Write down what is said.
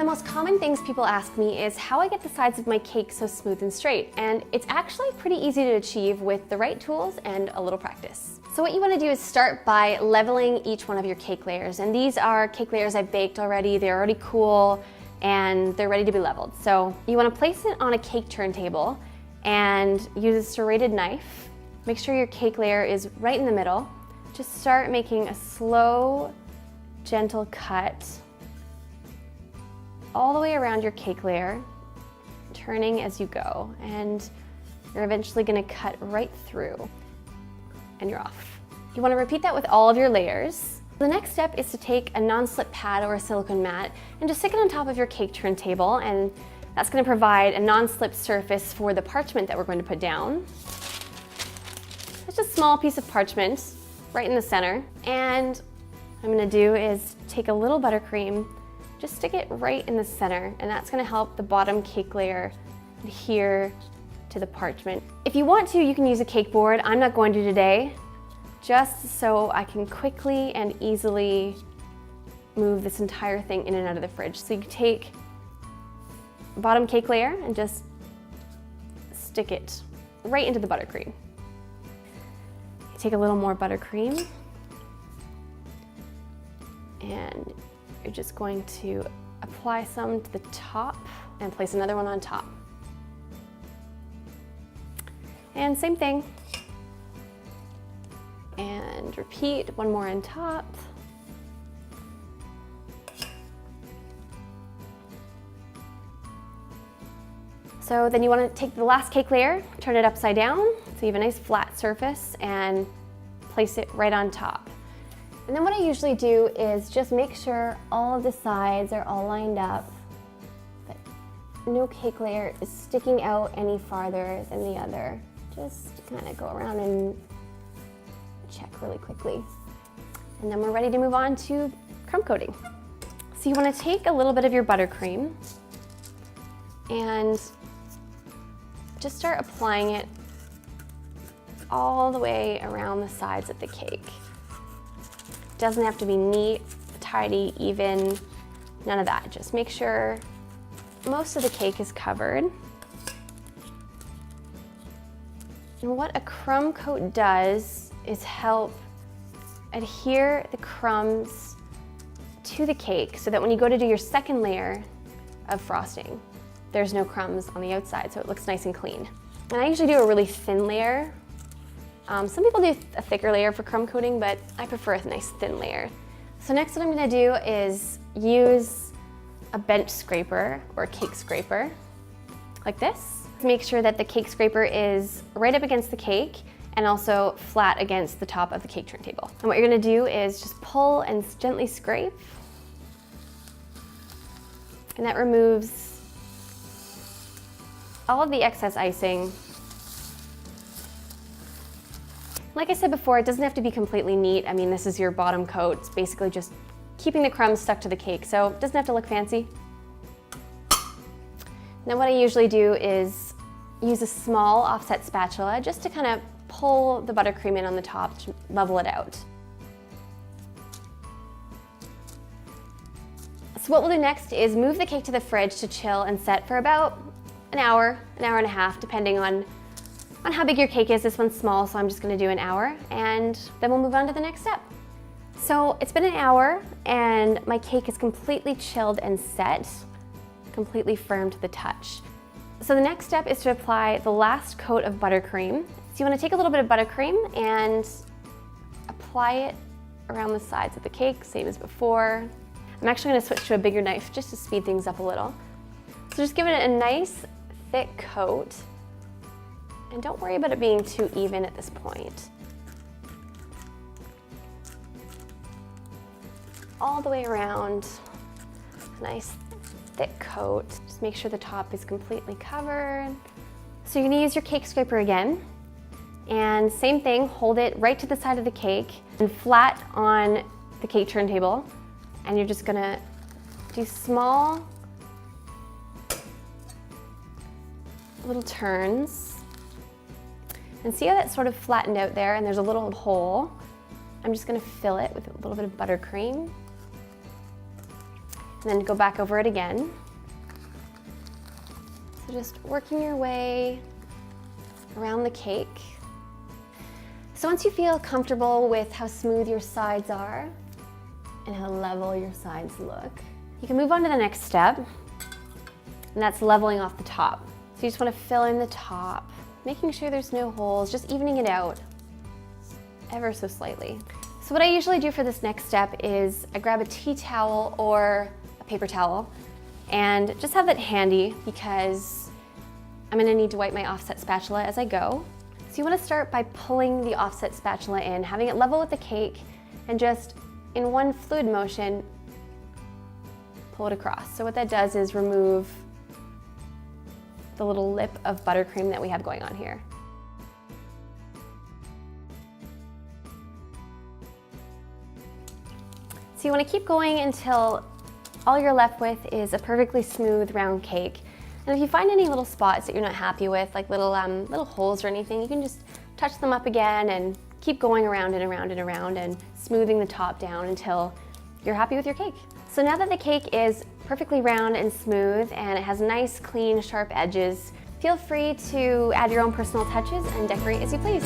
of the most common things people ask me is how I get the sides of my cake so smooth and straight, and it's actually pretty easy to achieve with the right tools and a little practice. So what you want to do is start by leveling each one of your cake layers, and these are cake layers I've baked already. They're already cool and they're ready to be leveled. So you want to place it on a cake turntable and use a serrated knife. Make sure your cake layer is right in the middle. Just start making a slow, gentle cut all the way around your cake layer, turning as you go, and you're eventually going to cut right through, and you're off. You want to repeat that with all of your layers. The next step is to take a non-slip pad or a silicone mat and just stick it on top of your cake turntable, and that's going to provide a non-slip surface for the parchment that we're going to put down. It's just a small piece of parchment right in the center, and what I'm going to do is take a little buttercream, just stick it right in the center, and that's going to help the bottom cake layer adhere to the parchment. If you want to, you can use a cake board. I'm not going to today, just so I can quickly and easily move this entire thing in and out of the fridge. So you take the bottom cake layer and just stick it right into the buttercream. You take a little more buttercream, and you're just going to apply some to the top and place another one on top. And same thing. And repeat, one more on top. So then you want to take the last cake layer, turn it upside down so you have a nice flat surface, and place it right on top. And then what I usually do is just make sure all of the sides are all lined up, but no cake layer is sticking out any farther than the other. Just kind of go around and check really quickly. And then we're ready to move on to crumb coating. So you want to take a little bit of your buttercream and just start applying it all the way around the sides of the cake. Doesn't have to be neat, tidy, even, none of that. Just make sure most of the cake is covered. And what a crumb coat does is help adhere the crumbs to the cake so that when you go to do your second layer of frosting, there's no crumbs on the outside, so it looks nice and clean. And I usually do a really thin layer. Some people do a thicker layer for crumb coating, but I prefer a nice thin layer. So next what I'm gonna do is use a bench scraper or a cake scraper, like this. Make sure that the cake scraper is right up against the cake and also flat against the top of the cake turntable. And what you're gonna do is just pull and gently scrape. And that removes all of the excess icing. Like I said before, it doesn't have to be completely neat. I mean, this is your bottom coat. It's basically just keeping the crumbs stuck to the cake, so it doesn't have to look fancy. Now what I usually do is use a small offset spatula just to kind of pull the buttercream in on the top to level it out. So what we'll do next is move the cake to the fridge to chill and set for about an hour and a half, depending on how big your cake is. This one's small, so I'm just gonna do an hour, and then we'll move on to the next step. So it's been an hour, and my cake is completely chilled and set, completely firm to the touch. So the next step is to apply the last coat of buttercream. So you wanna take a little bit of buttercream and apply it around the sides of the cake, same as before. I'm actually gonna switch to a bigger knife just to speed things up a little. So just give it a nice thick coat. And don't worry about it being too even at this point. All the way around, nice thick coat. Just make sure the top is completely covered. So you're gonna use your cake scraper again. And same thing, hold it right to the side of the cake and flat on the cake turntable. And you're just gonna do small little turns. And see how that's sort of flattened out there and there's a little hole? I'm just gonna fill it with a little bit of buttercream. and then go back over it again. So just working your way around the cake. So once you feel comfortable with how smooth your sides are and how level your sides look, you can move on to the next step, and that's leveling off the top. So you just want to fill in the top, making sure there's no holes, just evening it out ever so slightly. So what I usually do for this next step is I grab a tea towel or a paper towel and just have that handy because I'm going to need to wipe my offset spatula as I go. So you want to start by pulling the offset spatula in, having it level with the cake, and just in one fluid motion, pull it across. So what that does is remove the little lip of buttercream that we have going on here. So you want to keep going until all you're left with is a perfectly smooth round cake. And if you find any little spots that you're not happy with, like little holes or anything, you can just touch them up again and keep going around and around and around and smoothing the top down until you're happy with your cake. So now that the cake is perfectly round and smooth and it has nice, clean, sharp edges, feel free to add your own personal touches and decorate as you please.